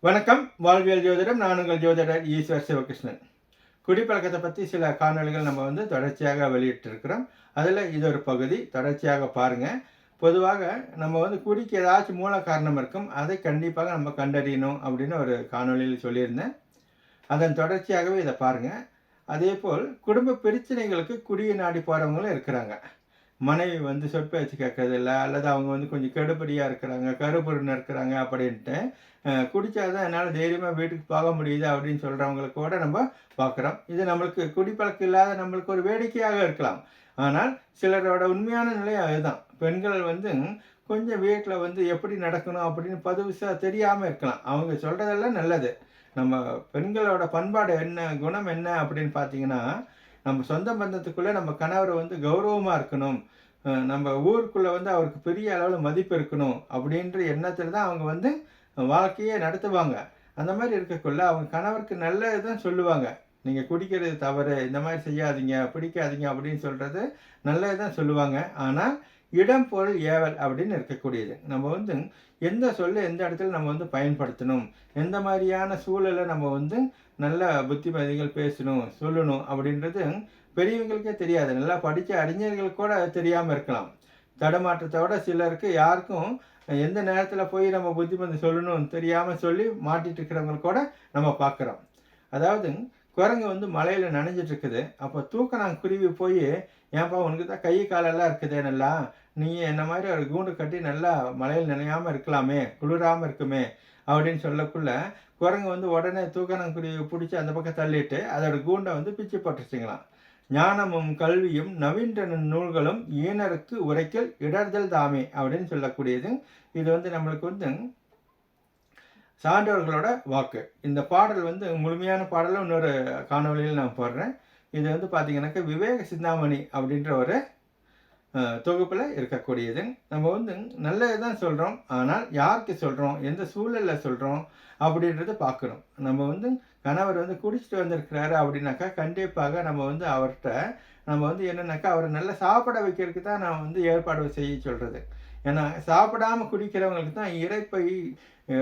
வணக்கம். வாழ்வியல் ஜோதிடம். நான் உங்கள் ஜோதிடர் ஈஸ்வர் சிவகிருஷ்ணன். குடிப்பழக்கத்தை பற்றி சில காணொளிகள் நம்ம தொடர்ச்சியாக வெளியிட்டிருக்கிறோம். அதில் இது ஒரு பகுதி. தொடர்ச்சியாக பாருங்கள். பொதுவாக நம்ம குடிக்கு ஏதாச்சும் மூல காரணம் இருக்கும். அதை கண்டிப்பாக நம்ம கண்டறியணும் அப்படின்னு ஒரு காணொளியில் சொல்லியிருந்தேன். அதன் தொடர்ச்சியாகவே இதை பாருங்கள். அதே போல் குடும்ப பிரச்சனைகளுக்கு குடியை நாடி போகிறவங்களும் இருக்கிறாங்க. மனைவி சொற்பேச்சு கேட்கறதில்ல, அல்லது அவங்க கொஞ்சம் கெடுபடியாக இருக்கிறாங்க, கருப்புருன்னு இருக்கிறாங்க அப்படின்ட்டு குடித்தாதான் என்னால் தைரியமாக வீட்டுக்கு போக முடியுது அப்படின்னு சொல்கிறவங்களுக்கு கூட நம்ம பார்க்குறோம். இது நம்மளுக்கு குடிப்பழக்கம் இல்லாத நம்மளுக்கு ஒரு வேடிக்கையாக இருக்கலாம். ஆனால் சிலரோட உண்மையான நிலை அதுதான். பெண்கள் கொஞ்சம் வீட்டில் எப்படி நடக்கணும் அப்படின்னு பதுவிசாக தெரியாமல் இருக்கலாம். அவங்க சொல்கிறதெல்லாம் நல்லது. நம்ம பெண்களோட பண்பாடு என்ன, குணம் என்ன அப்படின்னு பார்த்தீங்கன்னா, நம்ம சொந்த பந்தத்துக்குள்ளே நம்ம கணவர் கௌரவமாக இருக்கணும், நம்ம ஊருக்குள்ளே அவருக்கு பெரிய அளவில் மதிப்பு இருக்கணும் அப்படின்ற எண்ணத்தில் தான் அவங்க வாழ்க்கையை நடத்துவாங்க. அந்த மாதிரி இருக்கக்குள்ள அவங்க கணவருக்கு நல்லது தான் சொல்லுவாங்க. நீங்கள் குடிக்கிறது தவறு, இந்த மாதிரி செய்யாதீங்க, பிடிக்காதீங்க அப்படின்னு சொல்கிறது நல்லது தான் சொல்லுவாங்க. ஆனால் இடம் பொருள் ஏவல் அப்படின்னு இருக்கக்கூடியது. நம்ம எந்த சொல்ல எந்த இடத்துல நம்ம பயன்படுத்தணும், எந்த மாதிரியான சூழலை நம்ம நல்ல புத்திமதிகள் பேசணும், சொல்லணும் அப்படின்றது பெரியவங்களுக்கே தெரியாது. நல்லா படித்த அறிஞர்களுக்கு கூட அது தெரியாமல் இருக்கலாம். தடுமாற்றத்தோட சிலருக்கு யாருக்கும் எந்த நேரத்தில் போய் நம்ம புத்திமதி சொல்லணும்னு தெரியாமல் சொல்லி மாட்டிகிட்டு இருக்கிறவங்க கூட நம்ம பார்க்குறோம். அதாவது குரங்கு மலையில் நனைஞ்சிட்டு இருக்குது. அப்போ தூக்கணாங்குருவி போய், ஏன்பா உனக்கு தான் கை காலெல்லாம் இருக்குதே, நல்லா நீ என்ன மாதிரி ஒரு கூண்டு கட்டி நல்லா மலையில் நனையாமல் இருக்கலாமே, குளிராமல் இருக்குமே அப்படின்னு சொல்லக்குள்ள குரங்கு உடனே தூக்கணாங்குருவியை பிடிச்சி அந்த பக்கம் தள்ளிட்டு அதோட கூண்டை பிச்சு போட்டுச்சுங்களாம். ஞானமும் கல்வியும் நவீன நூல்களும் ஈனருக்கு உரைக்கல் இடர்தல் தாமே அப்படின்னு சொல்லக்கூடியது. இது நம்மளுக்கு சான்றோர்களோட வாக்கு. இந்த பாடல் முழுமையான பாடலும் இன்னொரு காணொலியில் நான் போடுறேன். இது பார்த்தீங்கன்னாக்கா விவேக சிந்தாமணி அப்படின்ற ஒரு தொகுப்பில் இருக்கக்கூடியது. நம்ம நல்லது தான் சொல்கிறோம். ஆனால் யாருக்கு சொல்கிறோம், எந்த சூழலில் சொல்கிறோம் அப்படின்றத பார்க்கணும். நம்ம கணவர் குடிச்சிட்டு வந்திருக்கிறாரு அப்படின்னாக்கா கண்டிப்பாக நம்ம அவர்கிட்ட நம்ம என்னன்னாக்கா அவரை நல்லா சாப்பிட வைக்கிறதுக்கு தான் நான் ஏற்பாடு செய்ய சொல்கிறது. ஏன்னா சாப்பிடாமல் குடிக்கிறவங்களுக்கு தான் இரைப்பை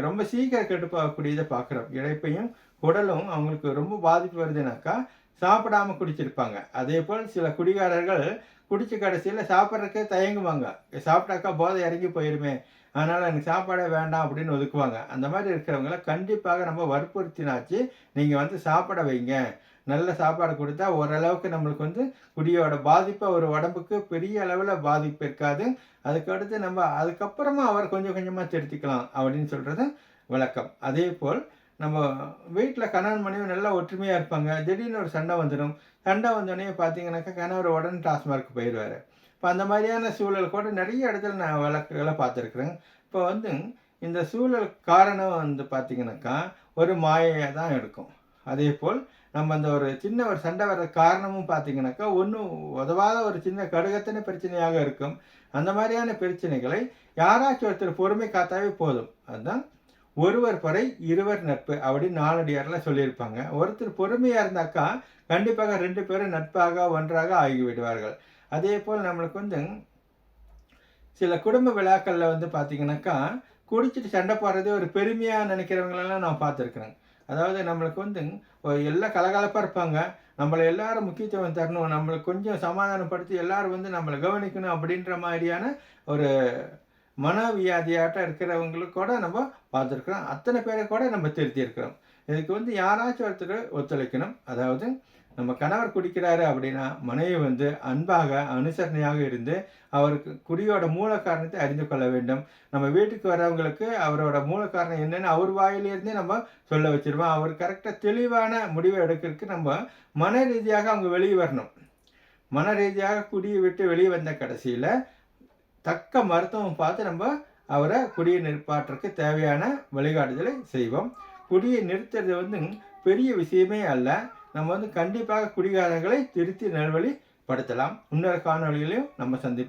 ரொம்ப சீக்கிரம் கெட்டு போகக்கூடியதை பார்க்குறோம். இரைப்பையும் குடலும் அவங்களுக்கு ரொம்ப பாதிப்பு வருதுனாக்கா சாப்பிடாமல் குடிச்சிருப்பாங்க. அதே போல் சில குடிகாரர்கள் குடிச்ச கடைசியில் சாப்பிட்றதுக்கே தயங்குவாங்க. சாப்பிட்டாக்கா போதை இறங்கி போயிருமே, அதனால் எனக்கு சாப்பாடே வேண்டாம் அப்படின்னு ஒதுக்குவாங்க. அந்த மாதிரி இருக்கிறவங்கள கண்டிப்பாக நம்ம வற்புறுத்தினாச்சு நீங்கள் சாப்பிட வைங்க. நல்ல சாப்பாடு கொடுத்தா ஓரளவுக்கு நம்மளுக்கு குடியோட பாதிப்பு ஒரு உடம்புக்கு பெரிய அளவில் பாதிப்பு இருக்காது. அதுக்கடுத்து நம்ம அதுக்கப்புறமா அவர் கொஞ்சம் கொஞ்சமாக திருத்திக்கலாம் அப்படின்னு சொல்கிறது விளக்கம். அதே போல் நம்ம வீட்டில் கணவன் மனைவி நல்லா ஒற்றுமையாக இருப்பாங்க. திடீர்னு ஒரு சண்டை வந்துடும். சண்டை வந்தோடனே பார்த்தீங்கன்னாக்கா கணவர் உடனே டாஸ்மார்க் போயிடுவார். இப்போ அந்த மாதிரியான சூழல் கூட நிறைய இடத்துல நான் வழக்குகளை பார்த்துருக்குறேங்க. இப்போ இந்த சூழல் காரணம் பார்த்தீங்கன்னாக்கா ஒரு மாயையாக தான் இருக்கும். அதே போல் நம்ம அந்த ஒரு சின்ன ஒரு சண்டை வர்ற காரணமும் பார்த்தீங்கன்னாக்கா ஒன்றும் உதவாத ஒரு சின்ன கடுகத்தின பிரச்சனையாக இருக்கும். அந்த மாதிரியான பிரச்சனைகளை யாராச்சும் ஒருத்தர் பொறுமை காத்தாவே போதும். அதுதான் ஒருவர் பறை இருவர் நட்பு அப்படின்னு நாலடியாரில் சொல்லியிருப்பாங்க. ஒருத்தர் பொறுமையாக இருந்தாக்கா கண்டிப்பாக 2 பேரும் நட்பாக ஒன்றாக ஆகிவிடுவார்கள். அதே போல் நம்மளுக்கு சில குடும்ப விழாக்களில் பார்த்தீங்கன்னாக்கா குடிச்சிட்டு சண்டை போடுறதே ஒரு பெருமையாக நினைக்கிறவங்களெல்லாம் நான் பார்த்துருக்குறேன். அதாவது நம்மளுக்கு எல்லாம் கலகலப்பாக இருப்பாங்க. நம்மளை எல்லாரும் முக்கியத்துவம் தரணும், நம்மளுக்கு கொஞ்சம் சமாதானப்படுத்தி எல்லாரும் நம்மளை கவனிக்கணும் அப்படின்ற மாதிரியான ஒரு மனவியாதியாட்டம் இருக்கிறவங்களுக்கு கூட நம்ம பார்த்துருக்குறோம். அத்தனை பேரை கூட நம்ம திருத்தியிருக்கிறோம். இதுக்கு யாராச்சும் ஒருத்தர் ஒத்துழைக்கணும். அதாவது நம்ம கணவர் குடிக்கிறாரு அப்படின்னா மனைவி அன்பாக அனுசரணையாக இருந்து அவருக்கு குடியோட மூல காரணத்தை அறிந்து கொள்ள வேண்டும். நம்ம வீட்டுக்கு வர்றவங்களுக்கு அவரோட மூல காரணம் என்னென்னு அவர் வாயிலிருந்தே நம்ம சொல்ல வச்சிருவோம். அவர் கரெக்டாக தெளிவான முடிவை எடுக்கிறதுக்கு நம்ம மன ரீதியாக அவங்க வெளியே வரணும். மன ரீதியாக குடியை விட்டு வெளியே வந்த கடைசியில் தக்க மருத்துவம் பார்த்து நம்ம அவரை குடியை நிற்பாட்டுறதுக்கு தேவையான வழிகாட்டுதலை செய்வோம். குடியை நிறுத்துறது பெரிய விஷயமே அல்ல. நம்ம கண்டிப்பாக குடிகாரர்களை திருத்தி நல்வழிப்படுத்தலாம். இன்னொரு காணொலியிலையும் நம்ம சந்திப்போம்.